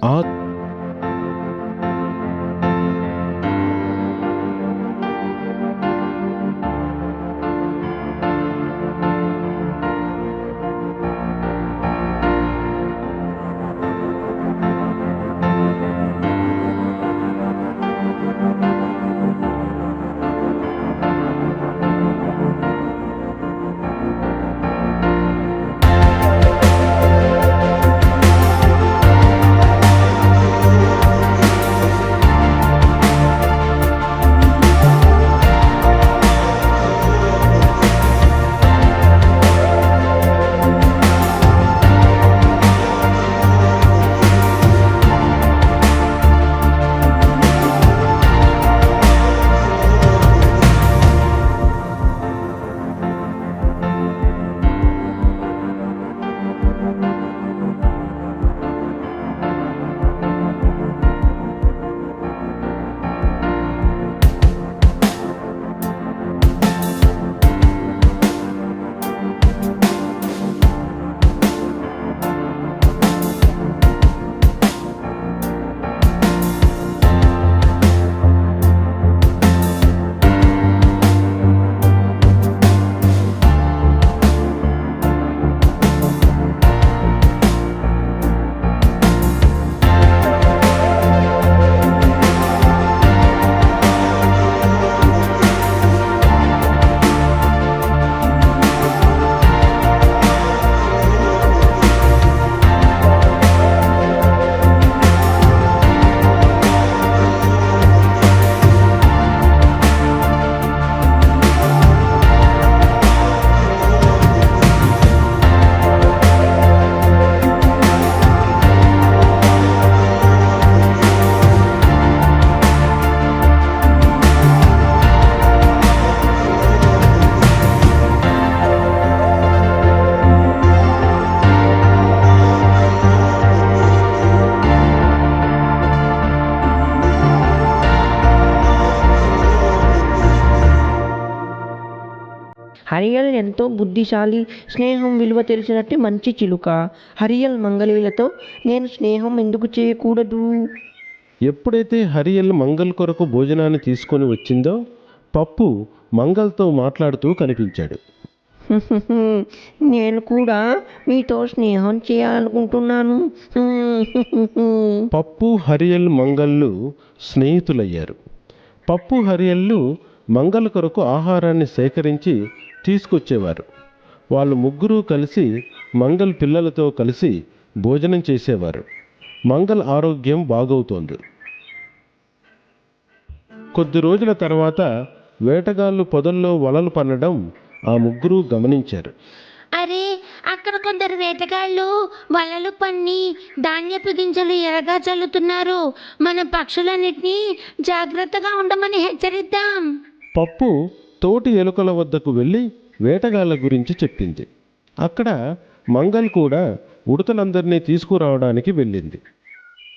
ఆ హరియల్ ఎంతో బుద్ధిశాలి, స్నేహం విలువ తెలిసినట్టు మంచి చిలుక. హరియల్ మంగలిలతో నేను స్నేహం ఎందుకు చేయకూడదు? ఎప్పుడైతే హరియల్ మంగల్ కొరకు భోజనాన్ని తీసుకొని వచ్చిందో పప్పు మంగల్తో మాట్లాడుతూ కనిపించాడు. నేను కూడా మీతో స్నేహం చేయాలనుకుంటున్నాను. పప్పు హరియల్ మంగళ్ళు స్నేహితులయ్యారు. పప్పు హరియళ్ళు మంగల్ కొరకు ఆహారాన్ని సేకరించి తీసుకొచ్చేవారు. వాళ్ళు ముగ్గురు కలిసి మంగల్ పిల్లలతో కలిసి భోజనం చేసేవారు. మంగల్ ఆరోగ్యం బాగవుతోంది. కొద్ది రోజుల తర్వాత వేటగాళ్ళు పొదల్లో వలలు పన్నడం ఆ ముగ్గురు గమనించారు. అరే, అక్కడ కొందరు వేటగాళ్ళు వలలు పన్ని ధాన్యపు గింజలు ఎరగా చల్లుతున్నారు. మన పక్షులన్నిటినీ జాగ్రత్తగా ఉండమని హెచ్చరిద్దాం. పప్పు తోటి ఎలుకల వద్దకు వెళ్ళి వేటగాళ్ళ గురించి చెప్పింది. అక్కడ మంగల్ కూడా ఉడతలందరినీ తీసుకురావడానికి వెళ్ళింది.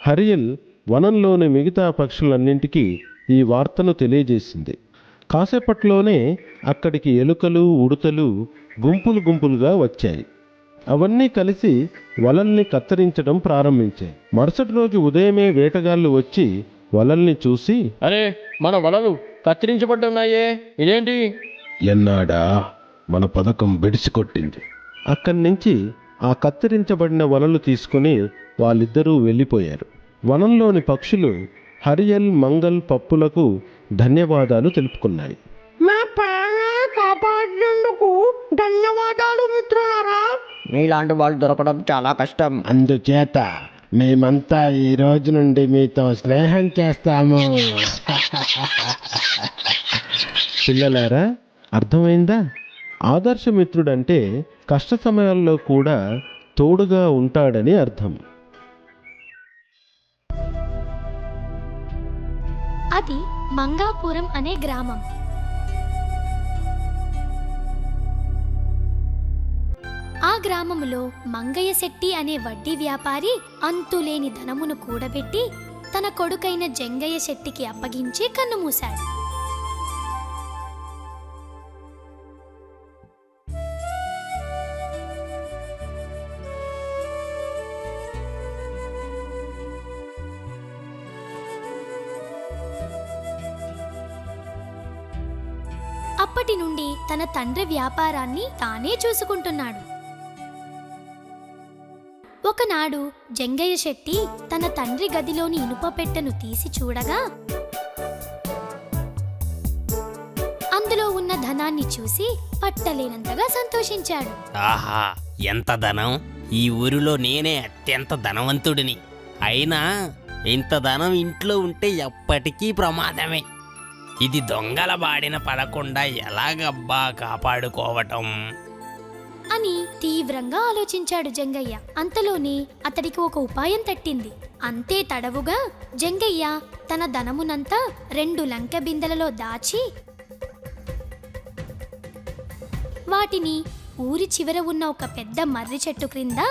హరియల్ వనంలోని మిగతా పక్షులన్నింటికీ ఈ వార్తను తెలియజేసింది. కాసేపట్లోనే అక్కడికి ఎలుకలు, ఉడతలు గుంపులు గుంపులుగా వచ్చాయి. అవన్నీ కలిసి వలల్ని కత్తిరించడం ప్రారంభించాయి. మరుసటి రోజు ఉదయమే వేటగాళ్ళు వచ్చి వలల్ని చూసి, అరే, మన వలలు కత్తిరించబడ్డున్నాయే, ఇదేంటి? ఎన్నాడా మన పథకం బెడిసికొట్టింది. అక్కడి నుంచి ఆ కత్తిరించబడిన వలలు తీసుకుని వాళ్ళిద్దరూ వెళ్ళిపోయారు. వనంలోని పక్షులు హరియల్, మంగల్, పప్పులకు ధన్యవాదాలు తెలుపుకున్నాయి. మా ప్రాణాలు కాపాడినందుకు ధన్యవాదాలు మిత్రులారా. మీలాంటి వాళ్ళు దొరకడం చాలా కష్టం. అందుచేత మేమంతా ఈ రోజు నుండి మీతో స్నేహం చేస్తాము. పిల్లలారా, అర్థమైందా? ఆదర్శమిత్రుడంటే కష్ట సమయాల్లో కూడా తోడుగా ఉంటాడని అర్థం. అది మంగాపురం అనే గ్రామం. ఆ గ్రామములో మంగయ్య శెట్టి అనే వడ్డీ వ్యాపారి అంతులేని ధనమును కూడబెట్టి తన కొడుకైన జంగయ్య శెట్టికి అప్పగించి కన్నుమూశాడు. అప్పటి నుండి తన తండ్రి వ్యాపారాన్ని తానే చూసుకుంటున్నాడు. ఒకనాడు జంగయ్య శెట్టి తన తండ్రి గదిలోని ఇనుప పెట్టెను తీసి చూడగా అందులో ఉన్న ధనాన్ని చూసి పట్టలేనంతగా సంతోషించాడు. ఆహా, ఎంత ధనం! ఈ ఊరిలో నేనే అత్యంత ధనవంతుడిని. అయినా ఇంత ధనం ఇంట్లో ఉంటే ఎప్పటికీ ప్రమాదమే. ఇది దొంగల బాడిన పడకుండా ఎలాగబ్బా కాపాడుకోవటం అని తీవ్రంగా ఆలోచించాడు జంగయ్య. అంతలోనే అతడికి ఒక ఉపాయం తట్టింది. అంతే తడవుగా జంగయ్య తన ధనమునంతా 2 లంక బిందెలలో దాచి వాటిని ఊరి చివర ఉన్న ఒక పెద్ద మర్రి చెట్టు క్రింద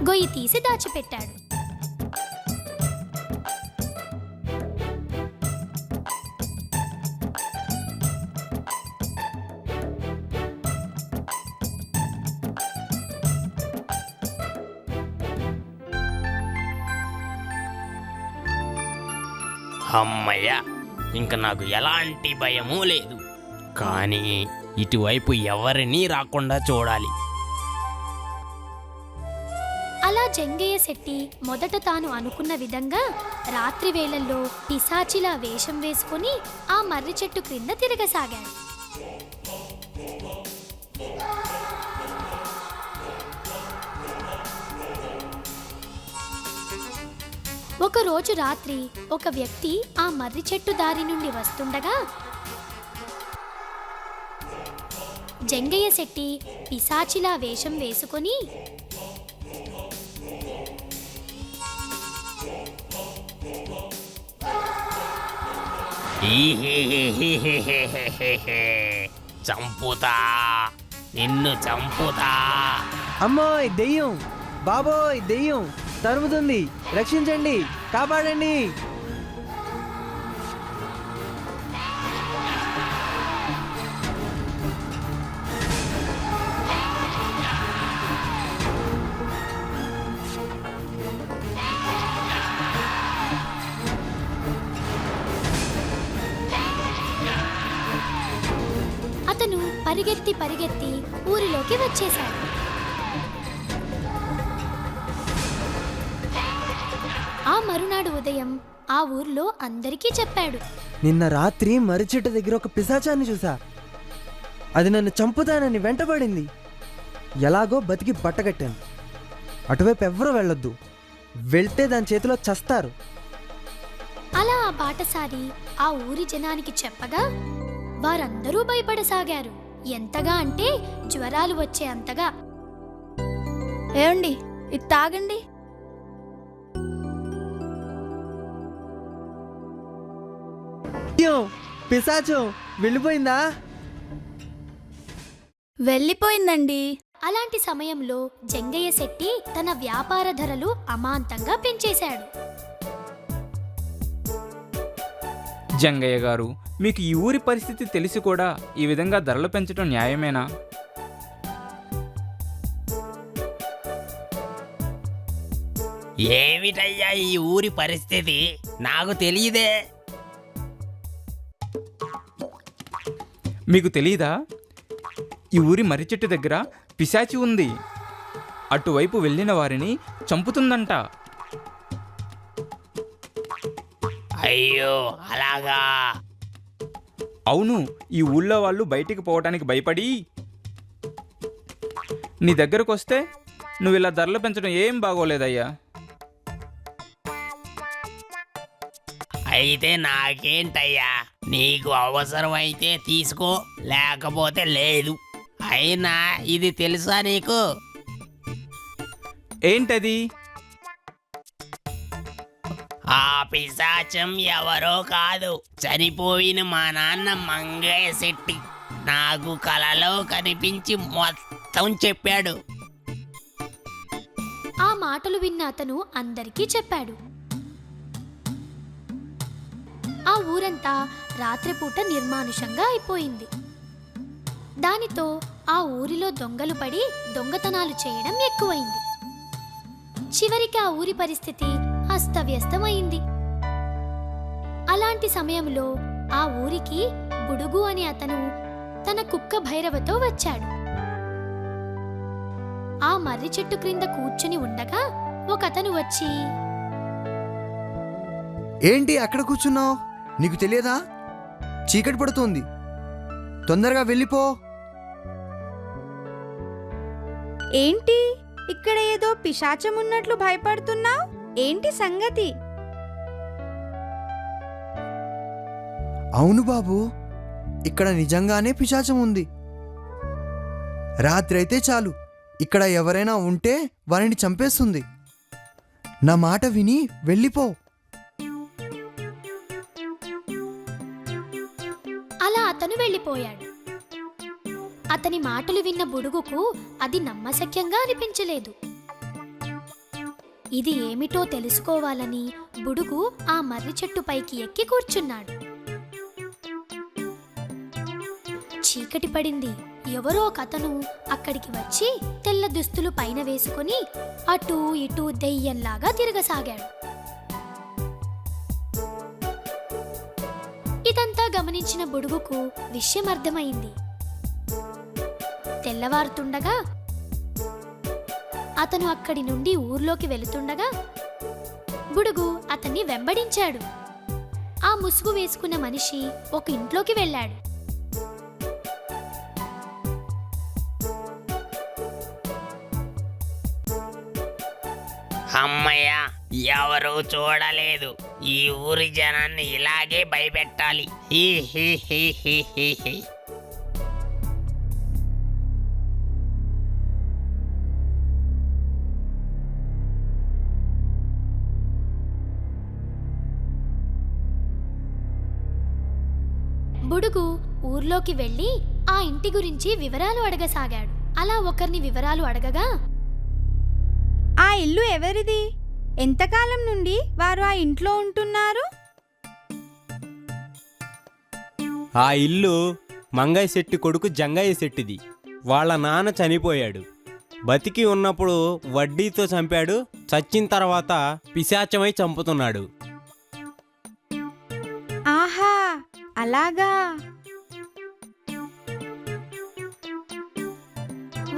గొయ్యి తీసి దాచిపెట్టాడు. అమ్మయ్య, ఇంక నాకు ఎలాంటి భయమూ లేదు. కానీ ఇటువైపు ఎవరినీ రాకుండా చూడాలి. అలా జంగయ్య శెట్టి మొదట తాను అనుకున్న విధంగా రాత్రి వేళల్లో పిశాచిలా వేషం వేసుకుని ఆ మర్రి చెట్టు క్రింద తిరగసాగాడు. ఒకరోజు రాత్రి ఒక వ్యక్తి ఆ మర్రి చెట్టు దారి నుండి వస్తుండగా జంగయ్య శెట్టి పిశాచిలా వేషం వేసుకొని చంపుతా, నిన్ను చంపుతా. అమ్మోయ్ దెయ్యం, బాబోయ్ దెయ్యం తరుముతుంది, రక్షించండి, కాపాడండి. అతను పరిగెత్తి పరిగెత్తి ఊరిలోకి వచ్చేశాడు. ఆ మరునాడు ఉదయం ఆ ఊర్లో అందరికీ చెప్పాడు. నిన్న రాత్రి మర్రి చెట్టు దగ్గర ఒక పిశాచాన్ని చూసా. అది నన్ను చంపుతానని వెంటబడింది. ఎలాగో బతికి బట్టగట్టాను. అటువైపు ఎవ్వరూ వెళ్ళొద్దు, వెళ్తే దాని చేతిలో చస్తారు. అలా ఆ బాటసారి ఆ ఊరి జనానికి చెప్పగా వారందరూ భయపడసాగారు. ఎంతగా అంటే జ్వరాలు వచ్చే అంతగా. ఏమండి, ఇది తాగండి. దెయ్యం, పిశాచం వెళ్ళిపోయిందా? వెళ్ళిపోయిందండి. అలాంటి సమయంలో జంగయ్య శెట్టి తన వ్యాపార ధరలు అమాంతంగా పెంచేశాడు. జంగయ్య గారు, మీకు ఈ ఊరి పరిస్థితి తెలిసి కూడా ఈ విధంగా ధరలు పెంచడం న్యాయమేనా? ఏమిటయ్యా ఈ ఊరి పరిస్థితి? నాకు తెలియదే. మీకు తెలీదా? ఈ ఊరి మర్రి చెట్టు దగ్గర పిశాచి ఉంది. అటువైపు వెళ్ళిన వారిని చంపుతుందంట. అయ్యో, అలాగా? అవును, ఈ ఊళ్ళో వాళ్ళు బయటికి పోవటానికి భయపడి నీ దగ్గరకు వస్తే నువ్వు ఇలా ధరలు పెంచడం ఏం బాగోలేదయ్యా. అయితే నాకేంటయ్యా, నీకు అవసరమైతే తీసుకో, లేకపోతే లేదు. అయినా ఇది తెలుసా నీకు? ఏంటది? ఆ పిశాచం ఎవరో కాదు, చనిపోయిన మా నాన్న మంగయ్య శెట్టి. నాకు కలలో కనిపించి మొత్తం చెప్పాడు. ఆ మాటలు విన్న అతను అందరికీ చెప్పాడు. ఆ ఊరంతా రాత్రిపూట నిర్మానుషంగా అయిపోయింది. దానితో ఆ ఊరిలో దొంగలు పడి దొంగతనాలు చేయడం ఎక్కువైంది. చివరికి ఆ ఊరి పరిస్థితి అస్తవ్యస్తమైంది. అలాంటి సమయంలో ఆ ఊరికి బుడుగు అనే అతను తన కుక్క భైరవతో వచ్చాడు. ఆ మర్రి చెట్టు క్రింద కూర్చుని ఉండగా ఒకతను వచ్చి, ఏంటి అక్కడ కూర్చున్నావు? నీకు తెలియదా? చీకటి పడుతోంది, తొందరగా వెళ్ళిపో. ఏంటి ఇక్కడ ఏదో పిశాచం ఉన్నట్లు భయపడుతున్నావు? ఏంటి సంగతి? అవును బాబు, ఇక్కడ నిజంగానే పిశాచం ఉంది. రాత్రి అయితే చాలు, ఇక్కడ ఎవరైనా ఉంటే వారిని చంపేస్తుంది. నా మాట విని వెళ్ళిపో. అలా అతను వెళ్ళిపోయాడు. అతని మాటలు విన్న బుడుగుకు అది నమ్మశక్యంగా అనిపించలేదు. ఇది ఏమిటో తెలుసుకోవాలని బుడుగు ఆ మర్రి చెట్టు పైకి ఎక్కి కూర్చున్నాడు. చీకటి పడింది. ఎవరో ఒకతను అక్కడికి వచ్చి తెల్ల దుస్తులు పైన వేసుకుని అటూ ఇటూ దెయ్యంలాగా తిరగసాగాడు. ఇదంతా గమనించిన బుడుగుకు విషయం అర్థమైంది. తెల్లవారుతుండగా అతను అక్కడి నుండి ఊర్లోకి వెళుతుండగా బుడుగు అతన్ని వెంబడించాడు. ఆ ముసుగు వేసుకున్న మనిషి ఒక ఇంట్లోకి వెళ్ళాడు. అమ్మయ్య, ఎవరూ చూడలేదు. ఈ ఊరి జనాన్ని ఇలాగే భయపెట్టాలి. హీ హీ హీ హీ హీ హీ. బుడుగు ఊర్లోకి వెళ్ళి ఆ ఇంటి గురించి వివరాలు అడగసాగాడు. అలా ఒకరిని వివరాలు అడగగా, ఆ ఇల్లు ఎవరిది? ఎంతకాలం నుండి వారు ఆ ఇంట్లో ఉంటున్నారు? ఆ ఇల్లు మంగయ్య శెట్టి కొడుకు జంగయ్య శెట్టిది. వాళ్ళ నాన్న చనిపోయాడు. బతికి ఉన్నప్పుడు వడ్డీతో చంపాడు, చచ్చిన తర్వాత పిశాచమై చంపుతున్నాడు. ఆహా, అలాగా.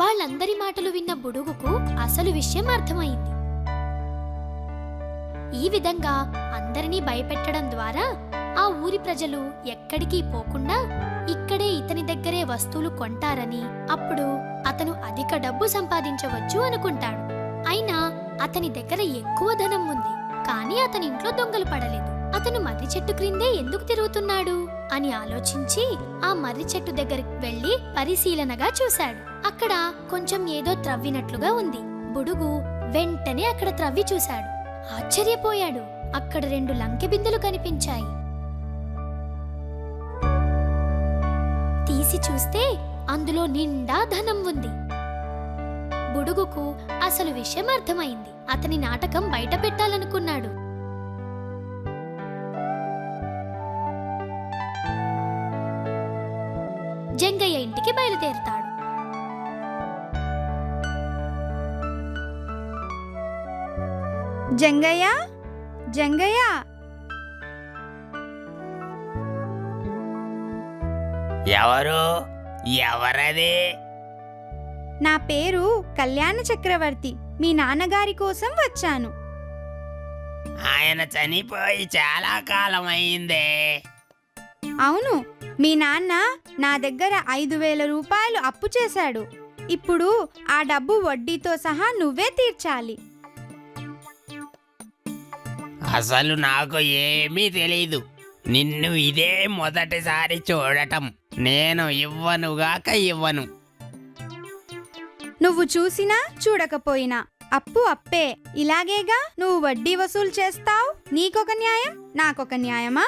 వాళ్ళందరి మాటలు విన్న బుడుగుకు అసలు విషయం అర్థమైంది. ఈ విధంగా అందరినీ భయపెట్టడం ద్వారా ఆ ఊరి ప్రజలు ఎక్కడికి పోకుండా ఇక్కడే ఇతని దగ్గరే వస్తువులు కొంటారని, అప్పుడు అతను అధిక డబ్బు సంపాదించవచ్చు అనుకుంటాడు. అయినా అతని దగ్గర ఎక్కువ ధనం ఉంది, కానీ అతని ఇంట్లో దొంగలు పడలేదు. అతను మర్రి చెట్టు క్రిందే ఎందుకు తిరుగుతున్నాడు అని ఆలోచించి ఆ మర్రి చెట్టు దగ్గరికి వెళ్లి పరిశీలనగా చూశాడు. అక్కడ కొంచెం ఏదో త్రవ్వినట్లుగా ఉంది. బుడుగు వెంటనే అక్కడ త్రవ్వి చూశాడు. ఆశ్చర్యపోయాడు. అక్కడ 2 లంకె బిందెలు కనిపించాయి. తీసి చూస్తే అందులో నిండా ధనం ఉంది. బుడుగుకు అసలు విషయం అర్థమైంది. అతని నాటకం బయట పెట్టాలనుకున్నాడు. జంగయ్య ఇంటికి బయలుదేరుతాడు. జంగయ్య, జంగయ్య, ఎవరు? ఎవరది? నా పేరు కళ్యాణ చక్రవర్తి. మీ నాన్నగారి కోసం వచ్చాను. ఆయన చనిపోయి చాలా కాలం అయిందే. అవును, మీ నాన్న నా దగ్గర 5,000 రూపాయలు అప్పు చేశాడు. ఇప్పుడు ఆ డబ్బు వడ్డీతో సహా నువ్వే తీర్చాలి. అసలు నాకు ఏమీ తెలీదు. నిన్ను ఇదే మొదటిసారి చూడటం. నేను ఇవ్వనుగాక ఇవ్వను. నువ్వు చూసినా చూడకపోయినా అప్పు అప్పే. ఇలాగేగా నువ్వు వడ్డీ వసూలు చేస్తావు. నీకొక న్యాయం, నాకొక న్యాయమా?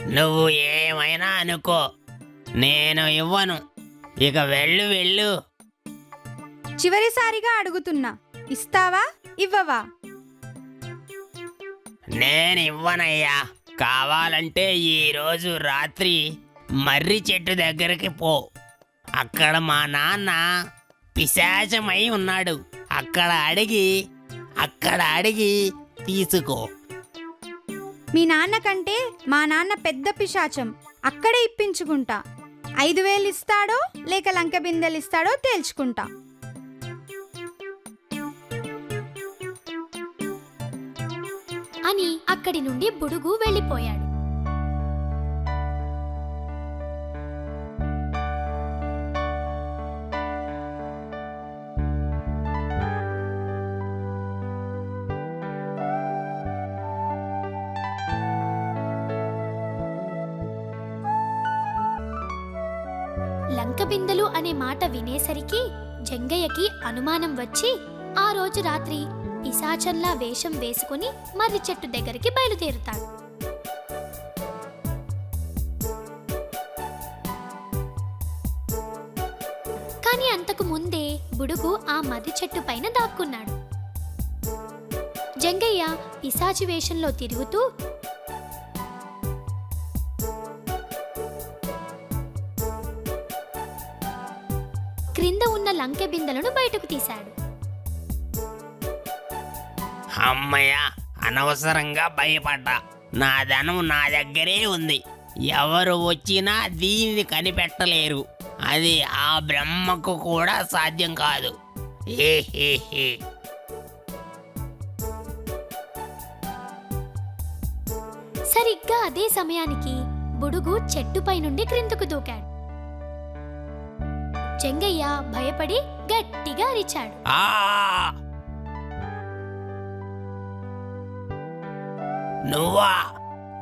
నువ్వు ఏమైనా అనుకో, నేను ఇవ్వను. ఇక వెళ్ళు వెళ్ళు. చివరిసారిగా అడుగుతున్నా, ఇస్తావా ఇవ్వవా? నేను ఇవ్వనయ్యా. కావాలంటే ఈరోజు రాత్రి మర్రి చెట్టు దగ్గరికి పో. అక్కడ మా నాన్న పిశాచమై ఉన్నాడు. అక్కడ అడిగి తీసుకో. మీ నాన్న కంటే మా నాన్న పెద్ద పిశాచం. అక్కడే ఇప్పించుకుంటా. 5,000 ఇస్తాడో లేక లంక బిందెలు ఇస్తాడో తేల్చుకుంటా. అని అక్కడి నుండి బుడుగు వెళ్ళిపోయాడు. లంక బిందెలు అనే మాట వినేసరికి జంగయ్యకి అనుమానం వచ్చి ఆ రోజు రాత్రి పిశాచంలా వేషం వేసుకుని మర్రి చెట్టు దగ్గరికి బయలుదేరుతాడు. కానీ అంతకు ముందే బుడుగు ఆ మర్రి చెట్టు పైన దాక్కున్నాడు. జంగయ్య పిశాచి వేషంలో తిరుగుతూ క్రింద ఉన్న లంకె బిందెలను బయటకు తీశాడు. అమ్మయ్య, అనవసరంగా భయపడ్డా. నా ధనం నా దగ్గరే ఉంది. ఎవరు వచ్చినా దీనిని కనిపెట్టలేరు. అది ఆ బ్రహ్మకు కూడా సాధ్యం కాదు. హే. సరిగ్గా అదే సమయానికి బుడుగు చెట్టుపై నుండి క్రిందకు దూకాడు. జంగయ్య భయపడి గట్టిగా అరిచాడు.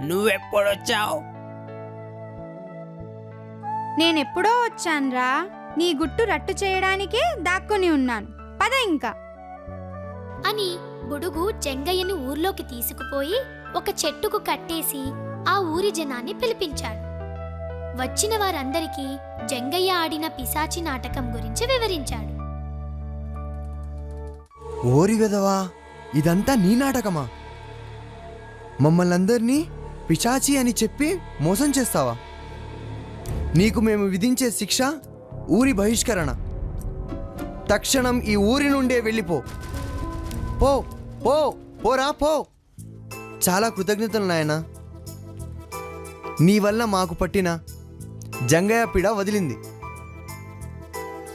నువ్వెప్పుడొచ్చావు? నేనెప్పుడో వచ్చాన్రా. నీ గుట్టు రట్టు చేయడానికే దాక్కుని ఉన్నాను. పద ఇంకా అని బుడుగు జంగయ్యను ఊర్లోకి తీసుకుపోయి ఒక చెట్టుకు కట్టేసి ఆ ఊరి జనాన్ని పిలిపించాడు. వచ్చిన వారందరికీ జంగయ్య ఆడిన పిశాచి నాటకం గురించి వివరించాడు. ఓరి వెదవా, ఇదంతా నీ నాటకమా? మమ్మల్ని అందరినీ పిశాచి అని చెప్పి మోసం చేస్తావా? నీకు మేము విధించే శిక్ష ఊరి బహిష్కరణ. తక్షణం ఈ ఊరి నుండే వెళ్ళిపో. పో పో పోరా పో. చాలా కృతజ్ఞతలు నాయనా. నీ వల్ల మాకు పట్టిన జంగయ్య పీడ వదిలింది.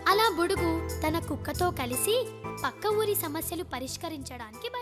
అలా బుడుగు తన కుక్కతో కలిసి పక్క ఊరి సమస్యలు పరిష్కరించడానికి